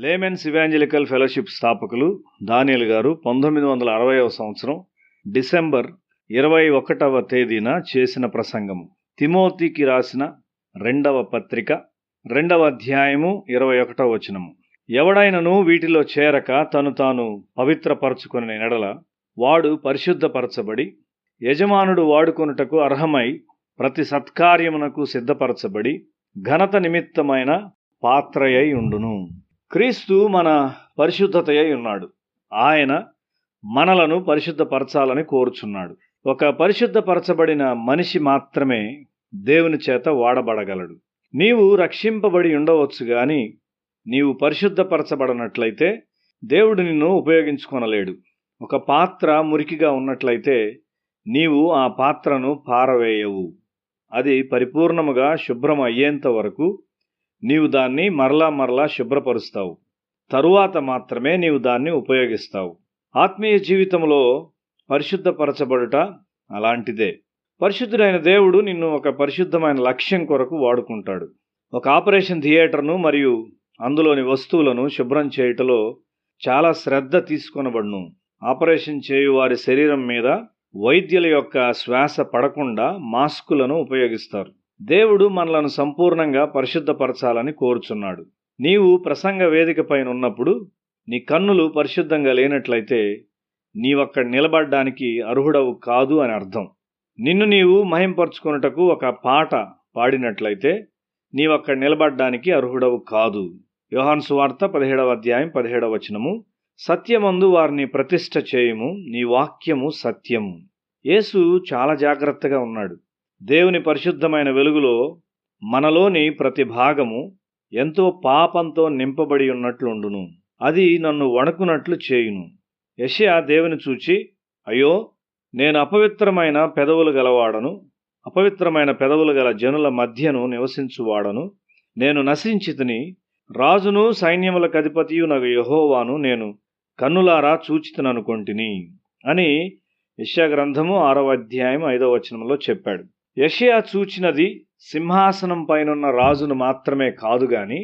Laymen's evangelical fellowship స్థాపకులు దానియేల్ గారు 1960వ సంవత్సరం డిసెంబర్ 21వ తేదీన చేసిన ప్రసంగము. తిమోతికి రాసిన 2వ పత్రిక 2వ అధ్యాయము 21వ వచనము. ఎవడైనను వీటిలో చేరక తను తాను పవిత్రపరచుకొనిన ఎడల వాడు పరిశుద్ధపరచబడి యజమానుడు వాడుకొనుటకు అర్హమై ప్రతి సత్కార్యమునకు సిద్ధపరచబడి ఘనత నిమిత్తమైన పాత్రయై ఉండును. క్రీస్తు మన పరిశుద్ధతయై ఉన్నాడు. ఆయన మనలను పరిశుద్ధపరచాలని కోరుచున్నాడు. ఒక పరిశుద్ధపరచబడిన మనిషి మాత్రమే దేవుని చేత వాడబడగలడు. నీవు రక్షింపబడి ఉండవచ్చు గాని నీవు పరిశుద్ధపరచబడనట్లయితే దేవుడు నిన్ను ఉపయోగించుకొనలేడు. ఒక పాత్ర మురికిగా ఉన్నట్లయితే నీవు ఆ పాత్రను పారవేయవు. అది పరిపూర్ణముగా శుభ్రం అయ్యేంత వరకు నీవు దాన్ని మరలా శుభ్రపరుస్తావు. తరువాత మాత్రమే నీవు దాన్ని ఉపయోగిస్తావు. ఆత్మీయ జీవితంలో పరిశుద్ధపరచబడుట అలాంటిదే. పరిశుద్ధుడైన దేవుడు నిన్ను ఒక పరిశుద్ధమైన లక్ష్యం కొరకు వాడుకుంటాడు. ఒక ఆపరేషన్ థియేటర్ను మరియు అందులోని వస్తువులను శుభ్రం చేయుటలో చాలా శ్రద్ధ తీసుకొనబడును. ఆపరేషన్ చేయు వారి శరీరం మీద వైద్యుల యొక్క శ్వాస పడకుండా మాస్కులను ఉపయోగిస్తారు. దేవుడు మనలను సంపూర్ణంగా పరిశుద్ధపరచాలని కోరుచున్నాడు. నీవు ప్రసంగ వేదిక పైన ఉన్నప్పుడు నీ కన్నులు పరిశుద్ధంగా లేనట్లయితే నీవక్కడ నిలబడ్డానికి అర్హుడవు కాదు అని అర్థం. నిన్ను నీవు మహింపరచుకొనుటకు ఒక పాట పాడినట్లయితే నీవక్కడ నిలబడ్డానికి అర్హుడవు కాదు. యోహాను సువార్త 17వ అధ్యాయం 17వ వచనము. సత్యమందు వారిని ప్రతిష్ఠ చేయుము, నీ వాక్యము సత్యము. యేసు చాలా జాగ్రత్తగా ఉన్నాడు. దేవుని పరిశుద్ధమైన వెలుగులో మనలోని ప్రతి భాగము ఎంతో పాపంతో నింపబడి ఉన్నట్లుండును. అది నన్ను వణకునట్లు చేయును. యెషయా దేవుని చూచి, అయ్యో, నేను అపవిత్రమైన పెదవులు గలవాడను, అపవిత్రమైన పెదవులు గల జనుల మధ్యను నివసించువాడను. నేను నశించితిని, రాజును సైన్యములకు అధిపతియు నగు యెహోవాను నేను కన్నులారా చూచితిననుకొంటిని అని యెషయా గ్రంథము 6వ అధ్యాయం 5వ వచనంలో చెప్పాడు. యెషయా చూచినది సింహాసనం పైనున్న రాజును మాత్రమే కాదు గాని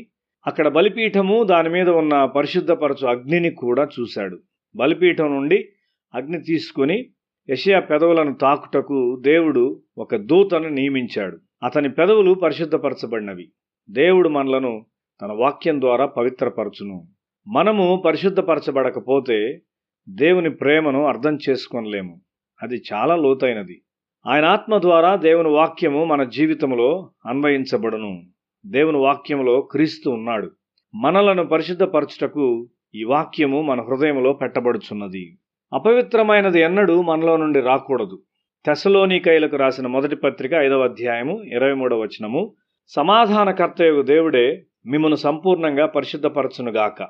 అక్కడ బలిపీఠము, దాని మీద ఉన్న పరిశుద్ధపరచు అగ్నిని కూడా చూశాడు. బలిపీఠం నుండి అగ్ని తీసుకుని యెషయా పెదవులను తాకుటకు దేవుడు ఒక దూతను నియమించాడు. అతని పెదవులు పరిశుద్ధపరచబడినవి. దేవుడు మనలను తన వాక్యం ద్వారా పవిత్రపరచును. మనము పరిశుద్ధపరచబడకపోతే దేవుని ప్రేమను అర్థం చేసుకోలేము. అది చాలా లోతైనది. ఆయన ఆత్మ ద్వారా దేవుని వాక్యము మన జీవితంలో అన్వయించబడును. దేవుని వాక్యములో క్రీస్తు ఉన్నాడు. మనలను పరిశుద్ధపరచుటకు ఈ వాక్యము మన హృదయంలో పెట్టబడుచున్నది. అపవిత్రమైనది ఎన్నడూ మనలో నుండి రాకూడదు. తెస్సలోనికైలకు రాసిన మొదటి పత్రిక 5వ అధ్యాయము 23వ వచనము. సమాధానకర్తయగు దేవుడే మిమ్మును సంపూర్ణంగా పరిశుద్ధపరచునుగాక.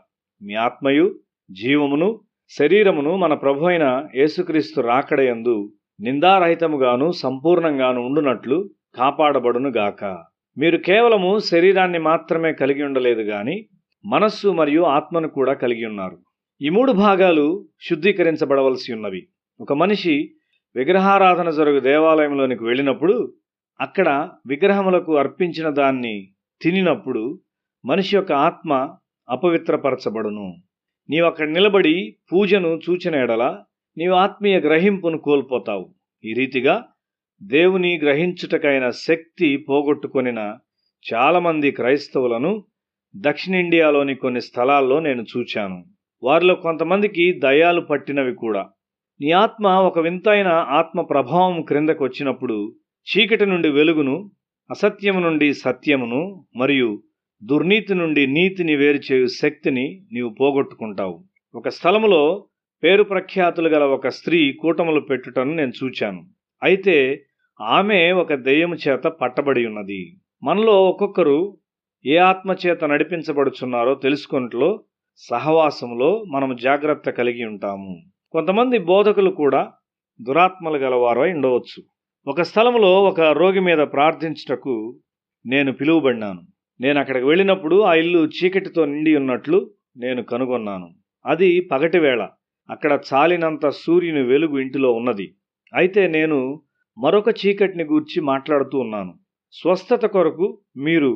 మీ ఆత్మయు జీవమును శరీరమును మన ప్రభు అయిన యేసుక్రీస్తు రాకడయందు నిందారహితముగాను సంపూర్ణంగాను ఉండునట్లు కాపాడబడునుగాక. మీరు కేవలము శరీరాన్ని మాత్రమే కలిగి ఉండలేదు గాని మనస్సు మరియు ఆత్మను కూడా కలిగి ఉన్నారు. ఈ 3 భాగాలు శుద్ధీకరించబడవలసి ఉన్నవి. ఒక మనిషి విగ్రహారాధన జరుగు దేవాలయంలోనికి వెళ్ళినప్పుడు అక్కడ విగ్రహములకు అర్పించిన దాన్ని తినినప్పుడు మనిషి యొక్క ఆత్మ అపవిత్రపరచబడును. నీవు అక్కడ నిలబడి పూజను చూచిన ఎడల నీవు ఆత్మీయ గ్రహింపును కోల్పోతావు. ఈ రీతిగా దేవుని గ్రహించుటకైన శక్తి పోగొట్టుకొనిన చాలామంది క్రైస్తవులను దక్షిణిండియాలోని కొన్ని స్థలాల్లో నేను చూచాను. వారిలో కొంతమందికి దయ్యాలు పట్టినవి కూడా. నీ ఆత్మ ఒక వింతైన ఆత్మ ప్రభావం క్రిందకు వచ్చినప్పుడు చీకటి నుండి వెలుగును, అసత్యము నుండి సత్యమును మరియు దుర్నీతి నుండి నీతిని వేరుచేయు శక్తిని నీవు పోగొట్టుకుంటావు. ఒక స్థలములో పేరు ప్రఖ్యాతులు గల ఒక స్త్రీ కూటములు పెట్టుటను నేను చూచాను. అయితే ఆమె ఒక దెయ్యము చేత పట్టబడి ఉన్నది. మనలో ఒక్కొక్కరు ఏ ఆత్మ చేత నడిపించబడుచున్నారో తెలుసుకొనుటలో సహవాసంలో మనము జాగ్రత్త కలిగి ఉంటాము. కొంతమంది బోధకులు కూడా దురాత్మలు గలవారై ఉండవచ్చు. ఒక స్థలంలో ఒక రోగి మీద ప్రార్థించుటకు నేను పిలువబడినాను. నేను అక్కడికి వెళ్ళినప్పుడు ఆ ఇల్లు చీకటితో నిండి ఉన్నట్లు నేను కనుగొన్నాను. అది పగటి వేళ. అక్కడ చాలినంత సూర్యుని వెలుగు ఇంటిలో ఉన్నది. అయితే నేను మరొక చీకటిని గూర్చి మాట్లాడుతూ ఉన్నాను. స్వస్థత కొరకు మీరు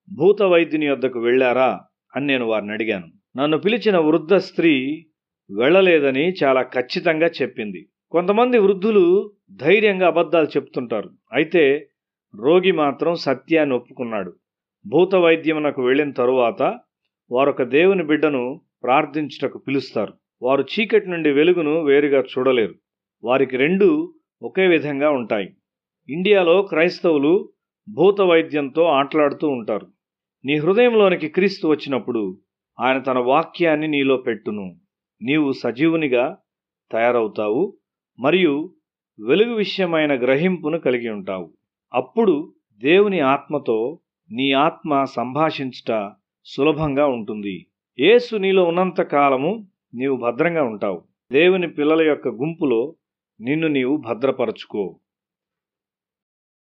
భూత వైద్యుని వద్దకు వెళ్ళారా అని నేను వారిని అడిగాను. నన్ను పిలిచిన వృద్ధ స్త్రీ వెళ్ళలేదని చాలా ఖచ్చితంగా చెప్పింది. కొంతమంది వృద్ధులు ధైర్యంగా అబద్ధాలు చెప్తుంటారు. అయితే రోగి మాత్రం సత్యాన్ని ఒప్పుకున్నాడు. భూత వైద్యమునకు వెళ్ళిన తరువాత వారొక దేవుని బిడ్డను ప్రార్థించుటకు పిలుస్తారు. వారు చీకటి నుండి వెలుగును వేరుగా చూడలేరు. వారికి రెండూ ఒకే విధంగా ఉంటాయి. ఇండియాలో క్రైస్తవులు భూత వైద్యంతో ఆటలాడుతూ ఉంటారు. నీ హృదయంలోనికి క్రీస్తు వచ్చినప్పుడు ఆయన తన వాక్యాన్ని నీలో పెట్టును. నీవు సజీవునిగా తయారవుతావు మరియు వెలుగు విషయమైన గ్రహింపును కలిగి ఉంటావు. అప్పుడు దేవుని ఆత్మతో నీ ఆత్మ సంభాషించుట సులభంగా ఉంటుంది. యేసు నీలో ఉన్నంత కాలము నీవు భద్రంగా ఉంటావు. దేవుని పిల్లల యొక్క గుంపులో నిన్ను నీవు భద్రపరచుకో.